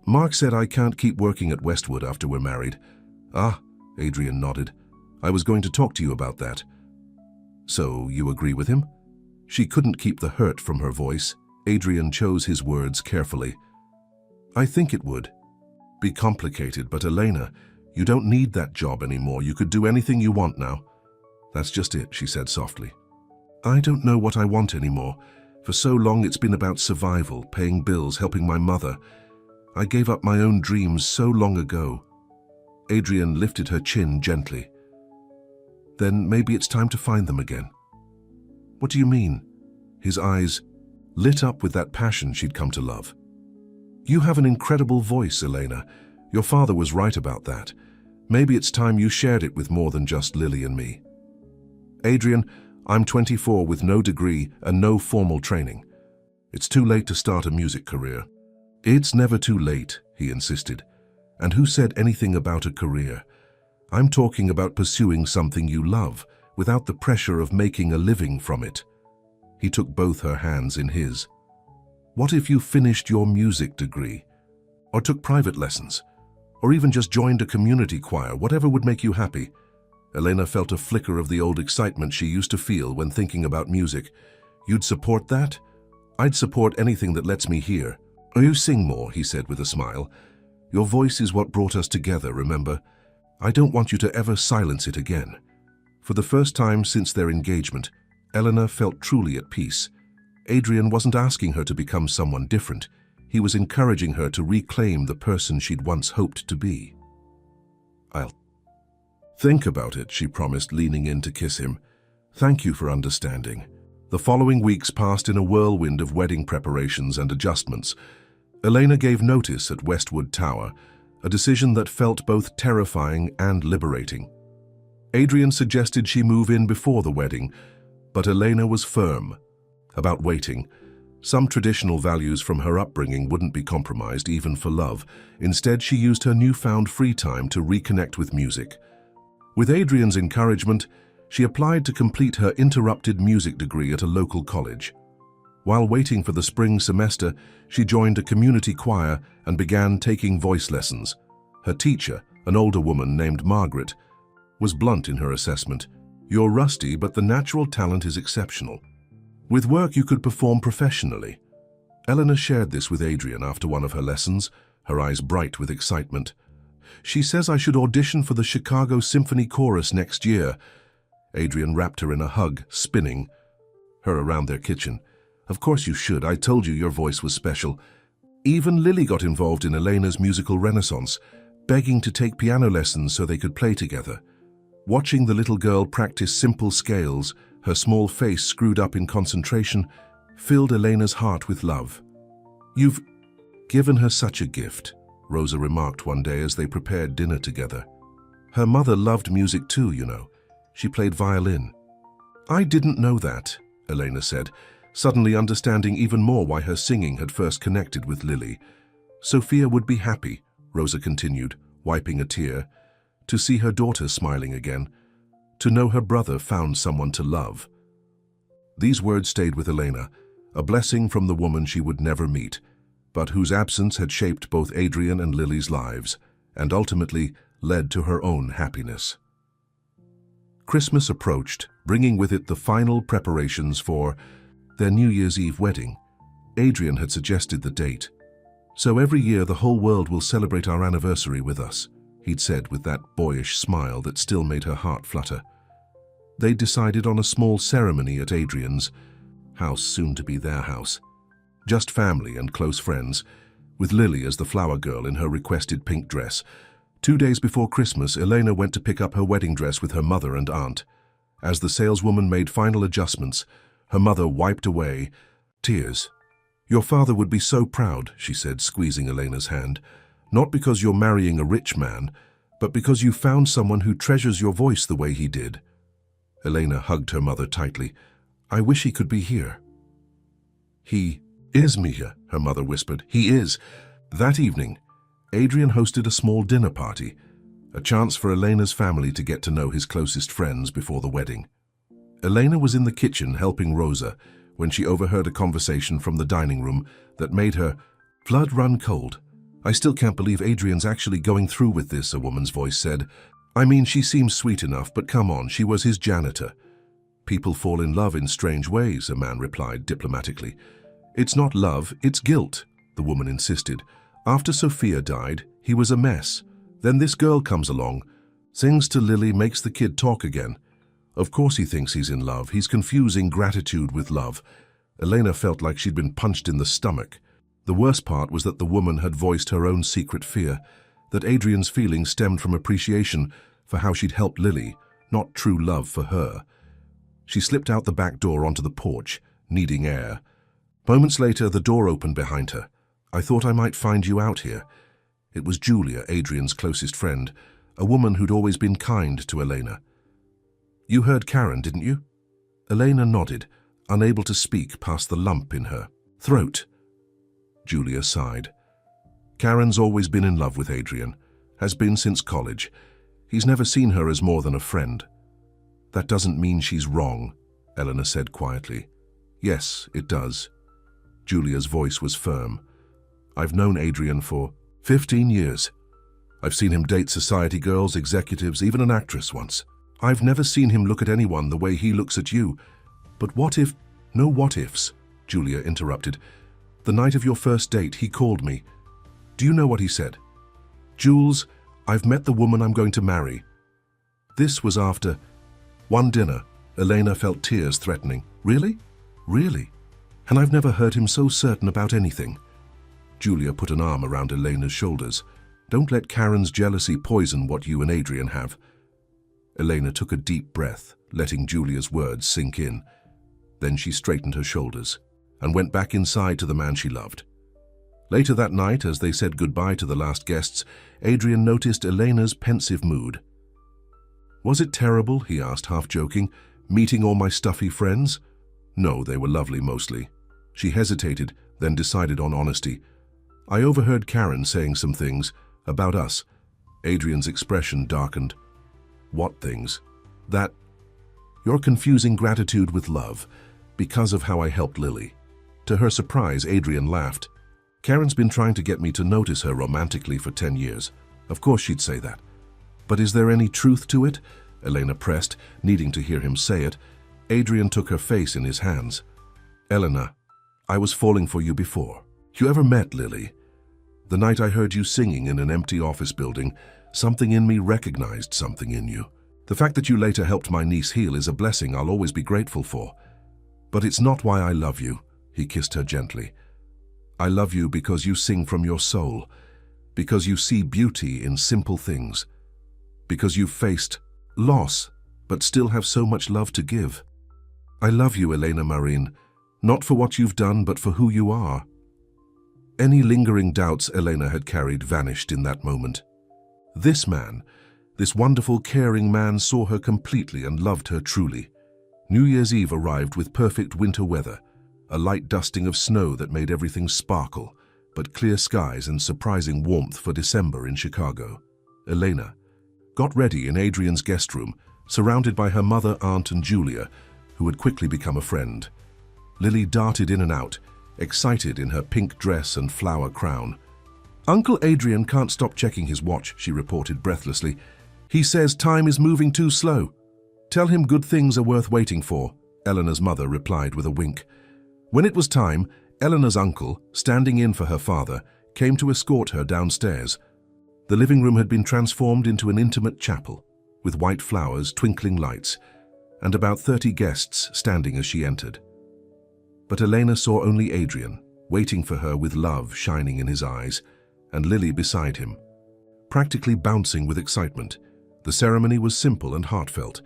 "Mark said I can't keep working at Westwood after we're married." "Ah," Adrian nodded. "I was going to talk to you about that." "So you agree with him?" She couldn't keep the hurt from her voice. Adrian chose his words carefully. "I think it would be complicated, but Elena, you don't need that job anymore. You could do anything you want now." "That's just it," she said softly. "I don't know what I want anymore. For so long it's been about survival, paying bills, helping my mother. I gave up my own dreams so long ago." Adrian lifted her chin gently. "Then maybe it's time to find them again." "What do you mean?" His eyes lit up with that passion she'd come to love. "You have an incredible voice, Elena. Your father was right about that. Maybe it's time you shared it with more than just Lily and me." "Adrian, I'm 24 with no degree and no formal training. It's too late to start a music career." "It's never too late," he insisted. "And who said anything about a career? I'm talking about pursuing something you love, without the pressure of making a living from it." He took both her hands in his. "What if you finished your music degree? Or took private lessons? Or even just joined a community choir, whatever would make you happy?" Elena felt a flicker of the old excitement she used to feel when thinking about music. "You'd support that?" "I'd support anything that lets me hear." "Oh, you sing more," he said with a smile. "Your voice is what brought us together, remember? I don't want you to ever silence it again." For the first time since their engagement, Elena felt truly at peace. Adrian wasn't asking her to become someone different. He was encouraging her to reclaim the person she'd once hoped to be. "I'll think about it," she promised, leaning in to kiss him. "Thank you for understanding." The following weeks passed in a whirlwind of wedding preparations and adjustments. Elena gave notice at Westwood Tower, a decision that felt both terrifying and liberating. Adrian suggested she move in before the wedding, but Elena was firm about waiting. Some traditional values from her upbringing wouldn't be compromised even for love. Instead, she used her newfound free time to reconnect with music. With Adrian's encouragement, she applied to complete her interrupted music degree at a local college. While waiting for the spring semester, she joined a community choir and began taking voice lessons. Her teacher, an older woman named Margaret, was blunt in her assessment. "You're rusty, but the natural talent is exceptional. With work, you could perform professionally." Eleanor shared this with Adrian after one of her lessons, her eyes bright with excitement. "She says I should audition for the Chicago Symphony Chorus next year." Adrian wrapped her in a hug, spinning her around their kitchen. "Of course you should. I told you your voice was special." Even Lily got involved in Elena's musical renaissance, begging to take piano lessons so they could play together. Watching the little girl practice simple scales, her small face screwed up in concentration, filled Elena's heart with love. "You've given her such a gift," Rosa remarked one day as they prepared dinner together. "Her mother loved music too, you know. She played violin." "I didn't know that," Elena said, suddenly understanding even more why her singing had first connected with Lily. "Sophia would be happy," Rosa continued, wiping a tear, "to see her daughter smiling again, to know her brother found someone to love." These words stayed with Elena, a blessing from the woman she would never meet, but whose absence had shaped both Adrian and Lily's lives, and ultimately led to her own happiness. Christmas approached, bringing with it the final preparations for their New Year's Eve wedding. Adrian had suggested the date. "So every year the whole world will celebrate our anniversary with us," he'd said with that boyish smile that still made her heart flutter. They decided on a small ceremony at Adrian's house, soon to be their house. Just family and close friends, with Lily as the flower girl in her requested pink dress. 2 days before Christmas, Elena went to pick up her wedding dress with her mother and aunt. As the saleswoman made final adjustments, her mother wiped away tears. "Your father would be so proud," she said, squeezing Elena's hand. "Not because you're marrying a rich man, but because you found someone who treasures your voice the way he did." Elena hugged her mother tightly. "I wish he could be here." "He is, Mia," her mother whispered. "He is." That evening, Adrian hosted a small dinner party, a chance for Elena's family to get to know his closest friends before the wedding. Elena was in the kitchen helping Rosa when she overheard a conversation from the dining room that made her blood run cold. "I still can't believe Adrian's actually going through with this," a woman's voice said. "I mean, she seems sweet enough, but come on, she was his janitor." "People fall in love in strange ways," a man replied diplomatically. "It's not love, it's guilt," the woman insisted. "After Sophia died, he was a mess. Then this girl comes along, sings to Lily, makes the kid talk again. Of course he thinks he's in love. He's confusing gratitude with love." Elena felt like she'd been punched in the stomach. The worst part was that the woman had voiced her own secret fear, that Adrian's feelings stemmed from appreciation for how she'd helped Lily, not true love for her. She slipped out the back door onto the porch, needing air. Moments later, the door opened behind her. "I thought I might find you out here." It was Julia, Adrian's closest friend, a woman who'd always been kind to Elena. "You heard Karen, didn't you?" Elena nodded, unable to speak past the lump in her throat. Julia sighed. "Karen's always been in love with Adrian, has been since college. He's never seen her as more than a friend." "That doesn't mean she's wrong," Eleanor said quietly. "Yes, it does." Julia's voice was firm. "I've known Adrian for 15 years. I've seen him date society girls, executives, even an actress once. I've never seen him look at anyone the way he looks at you. But what if—" "No what ifs," Julia interrupted. "The night of your first date, he called me. Do you know what he said? 'Jules, I've met the woman I'm going to marry.' This was after one dinner." Elena felt tears threatening. "Really? Really? And I've never heard him so certain about anything." Julia put an arm around Elena's shoulders. "Don't let Karen's jealousy poison what you and Adrian have." Elena took a deep breath, letting Julia's words sink in. Then she straightened her shoulders and went back inside to the man she loved. Later that night, as they said goodbye to the last guests, Adrian noticed Elena's pensive mood. "Was it terrible?" he asked, half joking, "meeting all my stuffy friends?" "No, they were lovely mostly." She hesitated, then decided on honesty. I overheard Karen saying some things about us. Adrian's expression darkened. What things? That you're confusing gratitude with love because of how I helped Lily. To her surprise, Adrian laughed. Karen's been trying to get me to notice her romantically for 10 years. Of course she'd say that. But is there any truth to it? Elena pressed, needing to hear him say it. Adrian took her face in his hands. Elena, I was falling for you before. You ever met Lily? The night I heard you singing in an empty office building, something in me recognized something in you. The fact that you later helped my niece heal is a blessing I'll always be grateful for. But it's not why I love you, he kissed her gently. I love you because you sing from your soul, because you see beauty in simple things, because you've faced loss, but still have so much love to give. I love you, Elena Marin, not for what you've done, but for who you are. Any lingering doubts Elena had carried vanished in that moment. This man, this wonderful, caring man, saw her completely and loved her truly. New Year's Eve arrived with perfect winter weather, a light dusting of snow that made everything sparkle, but clear skies and surprising warmth for December in Chicago. Elena got ready in Adrian's guest room, surrounded by her mother, aunt, and Julia, who had quickly become a friend. Lily darted in and out, excited in her pink dress and flower crown. Uncle Adrian can't stop checking his watch, she reported breathlessly. He says time is moving too slow. Tell him good things are worth waiting for, Eleanor's mother replied with a wink. When it was time, Eleanor's uncle, standing in for her father, came to escort her downstairs. The living room had been transformed into an intimate chapel, with white flowers, twinkling lights, and about 30 guests standing as she entered. But Elena saw only Adrian, waiting for her with love shining in his eyes, and Lily beside him, practically bouncing with excitement. The ceremony was simple and heartfelt.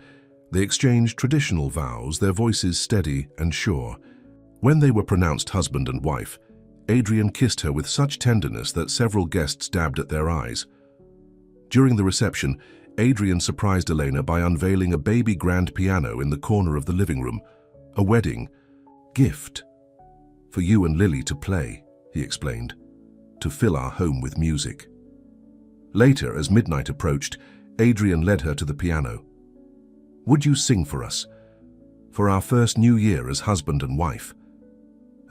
They exchanged traditional vows, their voices steady and sure. When they were pronounced husband and wife, Adrian kissed her with such tenderness that several guests dabbed at their eyes. During the reception, Adrian surprised Elena by unveiling a baby grand piano in the corner of the living room. A wedding gift for you and Lily to play, he explained, to fill our home with music. Later, as midnight approached, Adrian led her to the piano. Would you sing for us, for our first new year as husband and wife?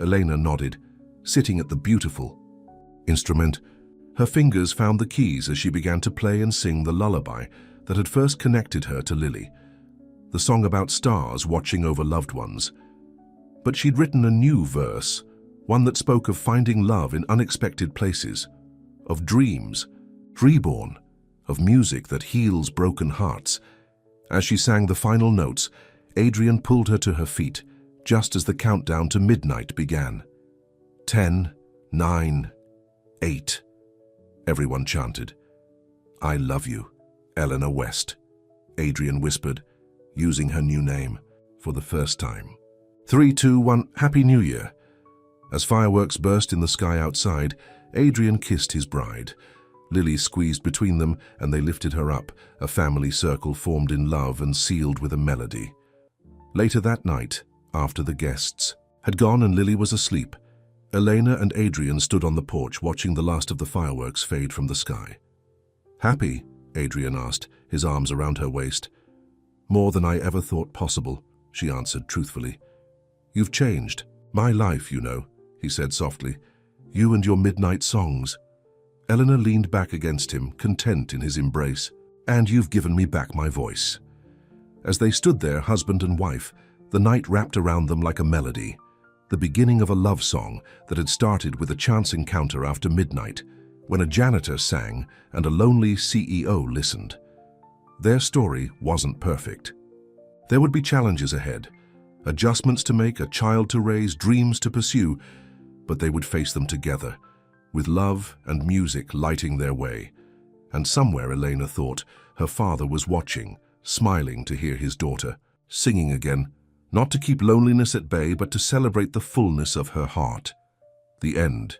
Elena nodded, sitting at the beautiful instrument. Her fingers found the keys as she began to play and sing the lullaby that had first connected her to Lily, the song about stars watching over loved ones. But she'd written a new verse, one that spoke of finding love in unexpected places, of dreams, reborn, of music that heals broken hearts. As she sang the final notes, Adrian pulled her to her feet, just as the countdown to midnight began. 10, 9, 8. Everyone chanted. I love you, Eleanor West, Adrian whispered, using her new name for the first time. 3, 2, 1, Happy New Year. As fireworks burst in the sky outside, Adrian kissed his bride. Lily squeezed between them and they lifted her up, a family circle formed in love and sealed with a melody. Later that night, after the guests had gone and Lily was asleep, Elena and Adrian stood on the porch watching the last of the fireworks fade from the sky. Happy? Adrian asked, his arms around her waist. More than I ever thought possible, she answered truthfully. You've changed. My life, you know, he said softly. You and your midnight songs. Eleanor leaned back against him, content in his embrace. And you've given me back my voice. As they stood there, husband and wife, the night wrapped around them like a melody, the beginning of a love song that had started with a chance encounter after midnight, when a janitor sang and a lonely CEO listened. Their story wasn't perfect. There would be challenges ahead, adjustments to make, a child to raise, dreams to pursue, but they would face them together, with love and music lighting their way. And somewhere, Elena thought, her father was watching, smiling to hear his daughter, singing again, not to keep loneliness at bay, but to celebrate the fullness of her heart. The end